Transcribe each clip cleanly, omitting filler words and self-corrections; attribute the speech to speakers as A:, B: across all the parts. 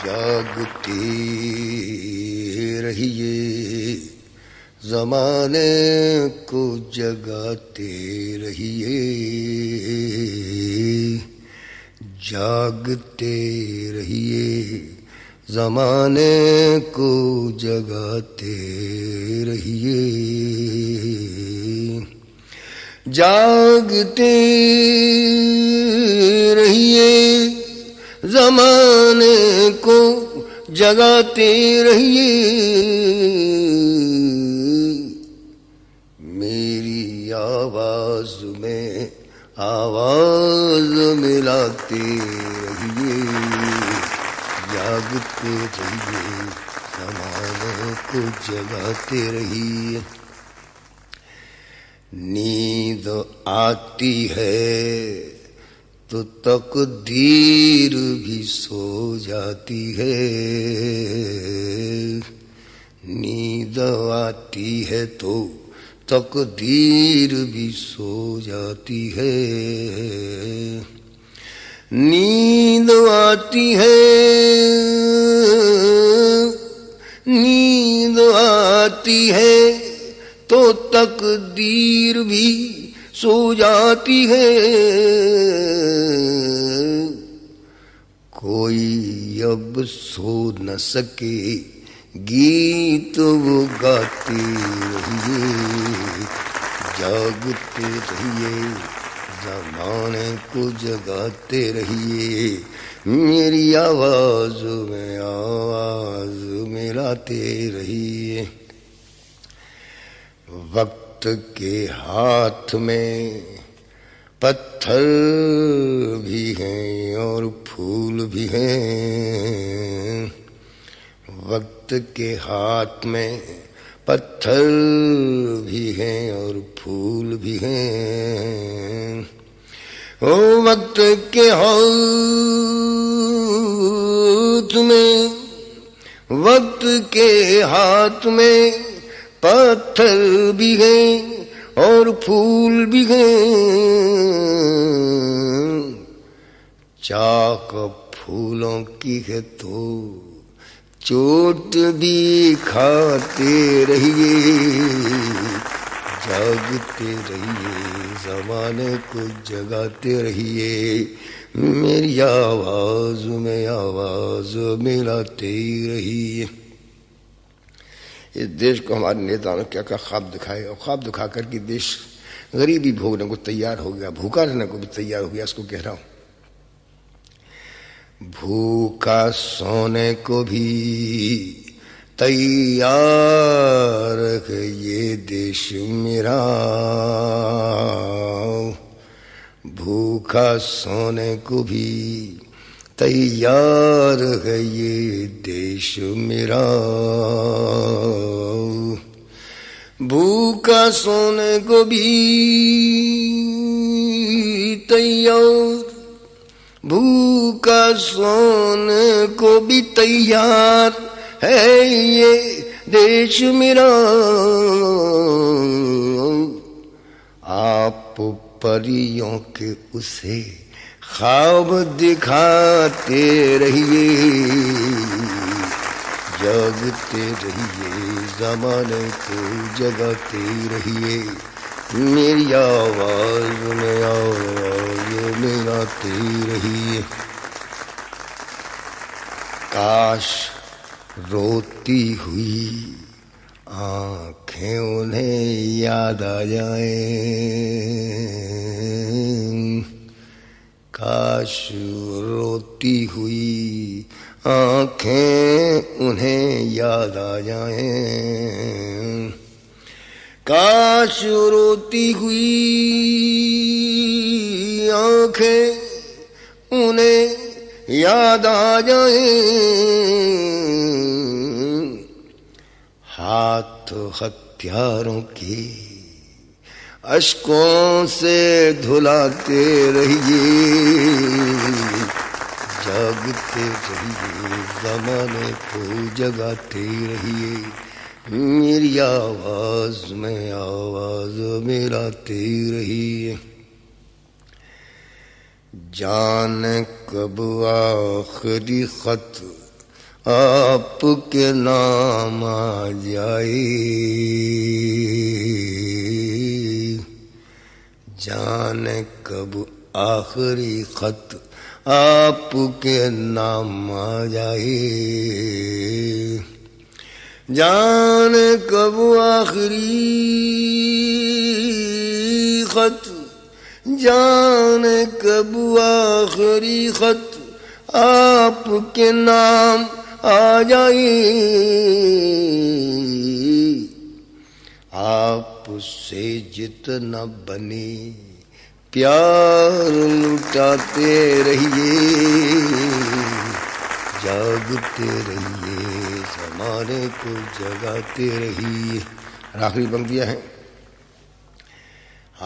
A: जागते रहिए, ज़माने को जगाते रहिए, जागते रहिए, ज़माने को जगाते रहिए, जागते रहिए, ज़माने को जगाते रहिए, मेरी आवाज़ में आवाज़ मिलाते रहिए, जागते रहिए, ज़माने को जगाते रहिए। नींद आती है तो तकदीर भी सो जाती है, नींद आती है तो तकदीर भी सो जाती है, नींद आती है, नींद आती है तो तकदीर भी सो जाती है, कोई अब सो न सके गीत वो गाते रहिए, जागते रहिए, ज़माने को जगाते रहिए, मेरी आवाज़ में आवाज़ मिलाते रहिए। वक्त के हाथ में पत्थर भी हैं और फूल भी हैं, वक्त के हाथ में पत्थर भी हैं और फूल भी हैं, ओ वक्त के हाथ में, वक्त के हाथ में पत्थर भी हैं और फूल भी हैं, चाक फूलों की है तो चोट भी खाते रहिए, जागते रहिए, ज़माने को जगाते रहिए, मेरी आवाज़ में आवाज़ मिलाते रहिए। इस देश को हमारे नेताओं ने क्या क्या ख्वाब दिखाए, और ख्वाब दिखा करके देश गरीबी भोगने को तैयार हो गया, भूखा रहने को भी तैयार हो गया। इसको कह रहा हूँ, भूखा सोने को भी तैयार है ये देश मेरा, भूखा सोने को भी तैयार है ये देश मेरा, भूखा सोने को भी तैयार, भूखा सोने को भी तैयार है ये देश मेरा, आप परियों के उसे ख्वाब दिखाते रहिए, जागते रहिए, ज़माने को जगाते रहिए, मेरी आवाज़ में आवाज़ मिलाते रहिए। काश रोती हुई आँखें उन्हें याद आ जाएं, काश रोती हुई आँखें उन्हें याद आ जाएं, काश रोती हुई आँखें उन्हें याद आ जाएं, हाथ हत्यारों के अश्कों से धुलाते रहिए, जागते रहिए, ज़माने को जगाते रहिए, मेरी आवाज़ में आवाज़ मिलाते रहिए। जाने कब आखिरी खत आपके नाम आ जाए, जाने कब आखिरी खत आपके नाम आ जाए, जाने कब आखिरी खत, जाने कब आखिरी खत आपके नाम आ जाए, आपसे जितना बने प्यार लुटाते रहिए, जागते रहिए, ज़माने को जगाते रहिए। आखिरी पंक्तियां हैं।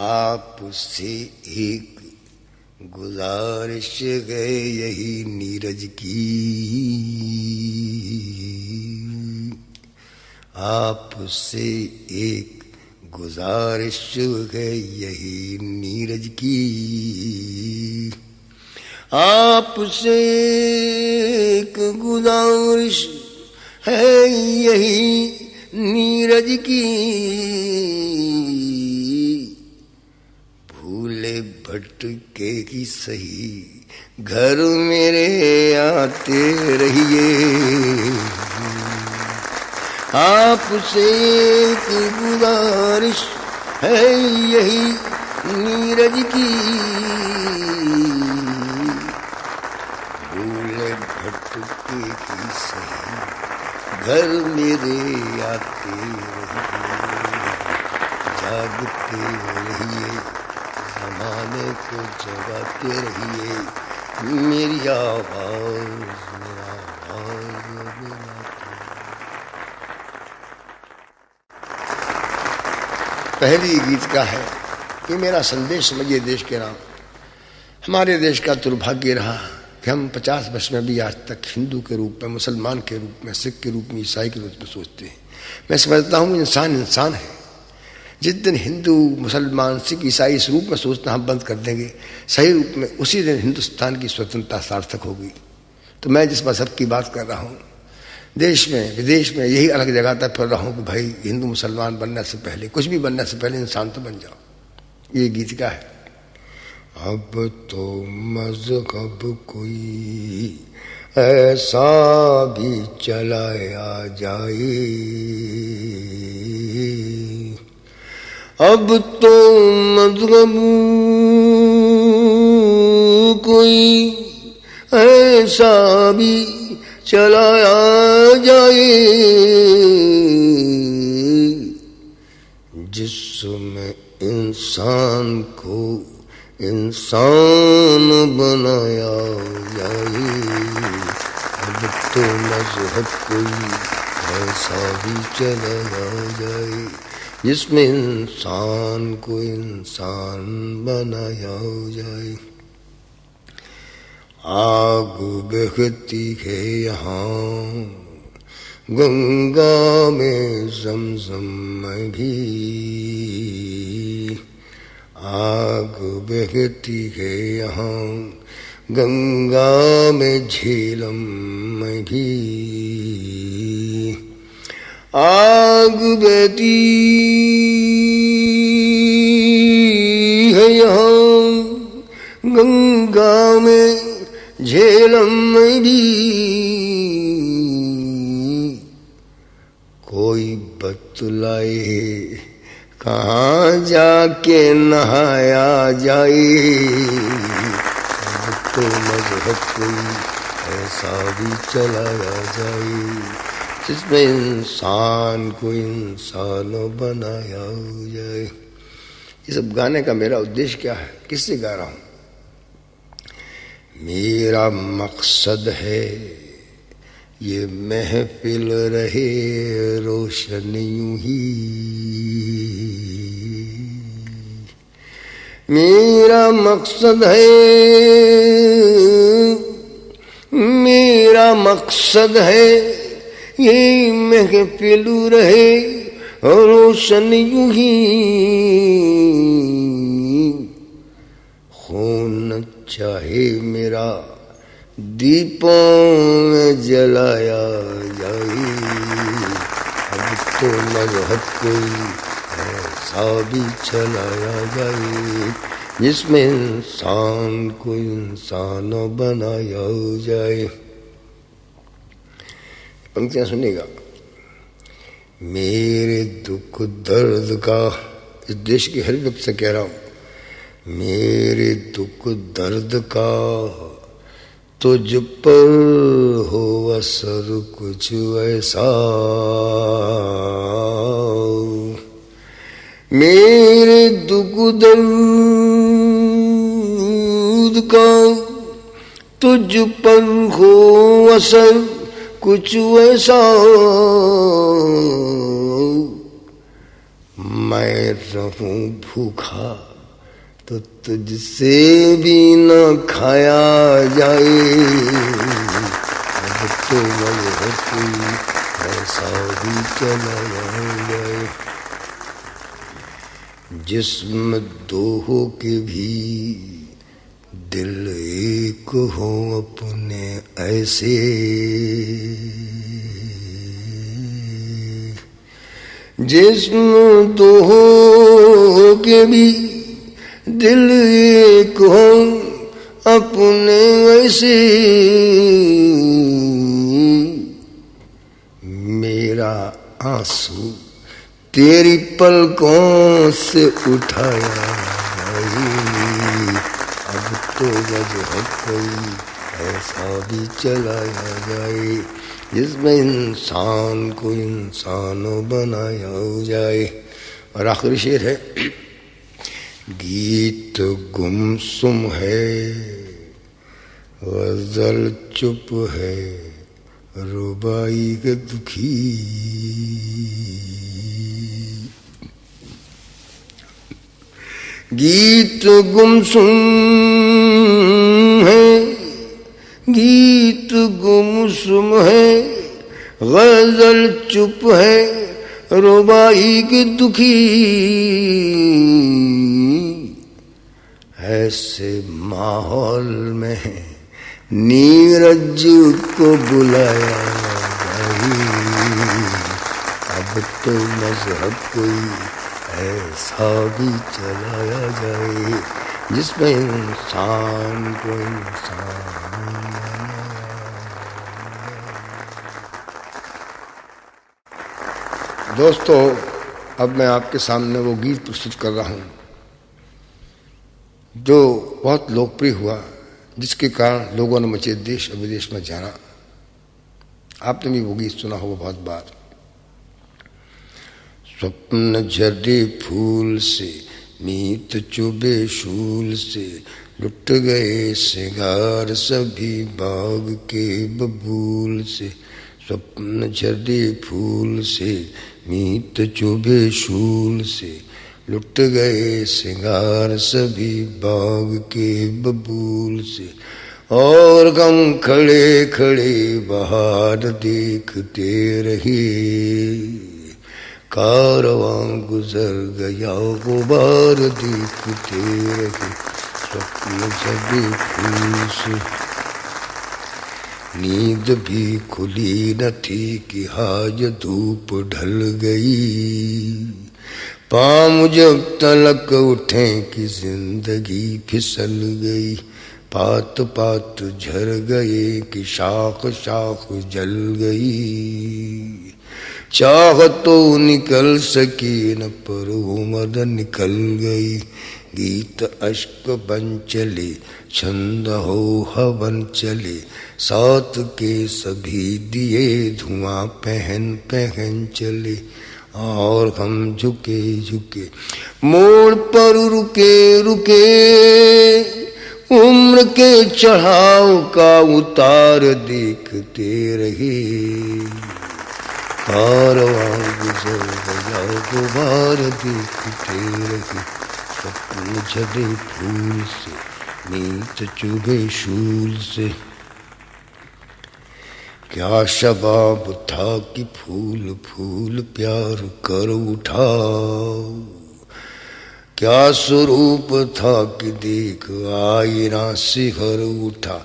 A: आपसे एक गुजारिश है यही नीरज की, आपसे एक गुजारिश है यही नीरज की, आपसे एक गुजारिश है यही नीरज की, भूले भटके की सही घर मेरे आते रहिए, आपसे एक गुजारिश है यही नीरज की, भूले भटके की सही घर मेरे आते रहिए, जागते रहिए, ज़माने को जगाते रहिए, मेरी आवाज़ मेरा पहली गीत का है कि मेरा संदेश समझिए देश के नाम। हमारे देश का दुर्भाग्य रहा कि हम 50 वर्ष में भी आज तक हिंदू के रूप में, मुसलमान के रूप में, सिख के रूप में, ईसाई के रूप में सोचते हैं। मैं समझता हूँ इंसान इंसान है। जिस दिन हिंदू, मुसलमान, सिख, ईसाई इस रूप में सोचना हम बंद कर देंगे सही रूप में, उसी दिन हिंदुस्तान की स्वतंत्रता सार्थक होगी। तो मैं जिस मजहब की बात कर रहा हूँ, देश में विदेश में यही अलग जगाता फिर रहा हूँ कि भाई हिंदू मुसलमान बनने से पहले, कुछ भी बनने से पहले इंसान तो बन जाओ। ये गीत का है। अब तो मजहब कोई ऐसा भी चलाया जाए, अब तो मजहब कोई ऐसा भी चलाया जाए, जिसमें इंसान को इंसान बनाया जाए। अब तो मजहब कोई ऐसा भी चलाया जाए, जिसमें इंसान को इंसान बनाया जाए। आग बहती है यहाँ गंगा में ज़मज़म में भी, आग बहती है यहाँ गंगा में झेलम में भी, आग बहती है यहाँ गंगा में झेलम में भी, कोई बतलाए कहाँ जाके नहाया जाए। अब तो मजहब कोई ऐसा भी चलाया जाए, जिसमें इंसान को इंसान बनाया जाए। ये सब गाने का मेरा उद्देश्य क्या है, किससे गा रहा हूँ? मेरा मकसद है ये महफिल रहे रोशन यूं ही, मेरा मकसद है, मेरा मकसद है ये महफिल रहे रोशन यूं ही, खून चाहे मेरा दीपों में जलाया जाए। अब तो मजहब कोई ऐसा भी चलाया जाए जिसमें इंसान को इंसान बनाया जाए। पंक्तियां सुनिएगा। मेरे दुख दर्द का, इस देश के हर व्यक्ति से कह रहा हूं, मेरे दुख दर्द का तुझ पर हो असर कुछ ऐसा, मेरे दुख दर्द का तुझ पर हो असर कुछ ऐसा, मैं रहूं भूखा तो तुझसे भी न खाया जाए। अब तो मजहब कोई ऐसा भी चलाया जाए। जिस्म दो हो के भी दिल एक हो अपने ऐसे, जिस्म दो हो के भी दिल एक हो अपने ऐसे, मेरा आंसू तेरी पलकों से उठाया जाए। अब तो मजहब कोई ऐसा भी चलाया जाए जिसमें इंसान को इंसान बनाया जाए। और आखिरी शेर है, गीत गुमसुम है गजल चुप है रुबाई के दुखी, गीत गुमसुम है, गीत गुमसुम है गजल चुप है रुबाई के दुखी, ऐसे माहौल में नीरज को बुलाया जाए। अब तो मजहब कोई ऐसा भी चलाया जाए जिसमें इंसान को इंसान बनाया। दोस्तों, अब मैं आपके सामने वो गीत प्रस्तुत कर रहा हूँ जो बहुत लोकप्रिय हुआ, जिसके कारण लोगों ने मुझे देश और विदेश में जाना। आपने भी वो गीत सुना होगा बहुत बार। स्वप्न झरे फूल से मीत चुभे शूल से, लुट गए सिंगार सभी बाग के बबूल से। स्वप्न झरे फूल से मीत चुभे शूल से, लुट गए सिंगार सभी बाग के बबूल से। और हम खड़े खड़े बहार देखते रहे, कारवां गुजर गया गुबार देखते रहे। स्वप्न झरे फूल से नींद भी खुली न थी कि आज धूप ढल गई, पाँव जब तलक उठे कि जिंदगी फिसल गई। पात पात झर गए कि शाख शाख जल गई, चाह तो निकल सकी न पर उम्र निकल गई। गीत अश्क बन चले छंद हो हवन चले, साथ के सभी दिए धुआं पहन पहन चले। और हम झुके झुके मोड़ पर रुके रुके, उम्र के चढ़ाव का उतार देखते रहे। कारवां गुजर गया गुबार देखते रहे। स्वप्न झरे फूल से मीत चुभे शूल से, क्या शबाब था कि फूल फूल प्यार कर उठा, क्या स्वरूप था कि देख आईना सिहर उठा।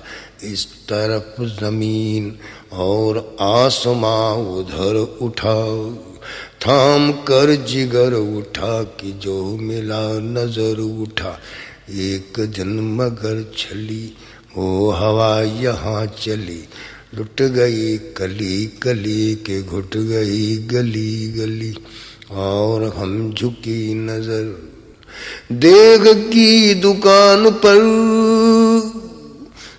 A: इस तरफ जमीन और आसमां उधर उठा, थाम कर जिगर उठा कि जो मिला नजर उठा। एक दिन मगर छली वो हवा यहाँ चली, लुट गई कली कली के घुट गई गली गली। और हम झुकी नजर देख की दुकान पर,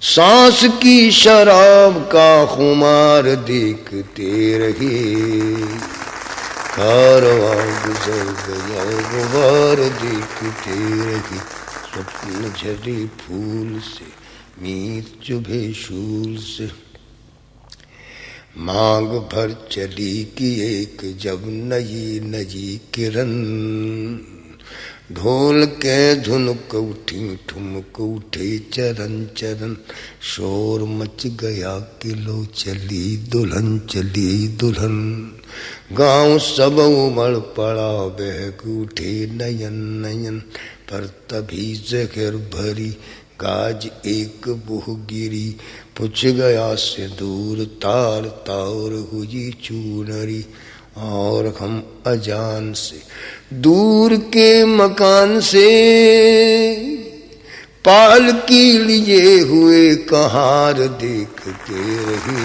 A: सांस की शराब का खुमार देखते रहे। कारवां गुजर गया गुबार देखते रहे। स्वप्न झरे फूल से मीत चुभे शूल से, मांग भर चली कि एक जब नई नई किरण। ढोल के धुनक उठी ठुमक उठे चरण चरण, शोर मच गया कि लो चली दुल्हन चली दुल्हन। गांव सब उमड़ पड़ा बहक उठे नयन नयन, पर तभी जहर भरी गाज एक बुह गिरी। पूछ गया से दूर तार तार हुई चूनरी। और हम अजान से दूर के मकान से पालकी लिए हुए कहार देखते रहे।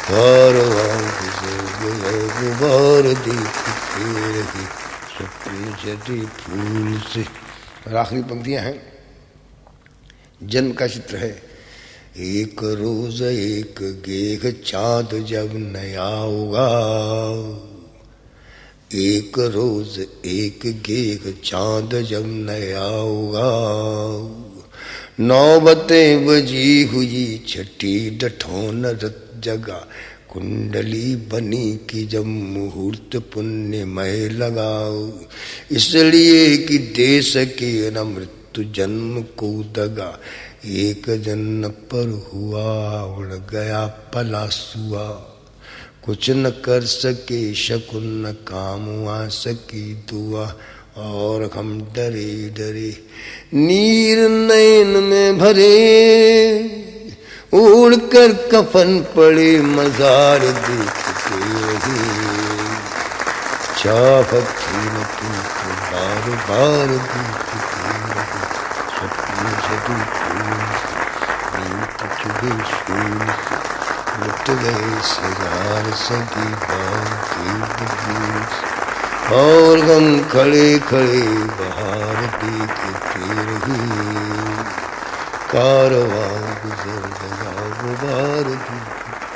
A: कारवां गुजर गया गुबार देखते रहे। स्वप्न झरे फूल से। और आखिरी पंक्तियां हैं, जन्म का चित्र है। एक रोज एक गेघ चाँद जब नया होगा, एक रोज एक गेघ चाँद जब नया होगा। नौबतें बजी हुई छठी डठोन रत जगा, कुंडली बनी कि जब मुहूर्त पुण्यमय लगाओ। इसलिए कि दे सके न मृत्यु जन्म को दगा, एक जन पर हुआ उड़ गया पलासुआ। कुछ न कर सके शकुन न काम आ सकी दुआ। और हम डरे डरे नीर नयन में भरे, उड़ कर कफन पड़े मजार देखते रहे। चाहत थी न तुमको बार बार देखते रहे। स्वप्न झरे फूल से नीत चुभे शूल से, लुट गए सिगार सगी बाग के बबूल से। और हम खड़े खड़े बहार देखते रहे। कारवां गुजर गया गुबार देखते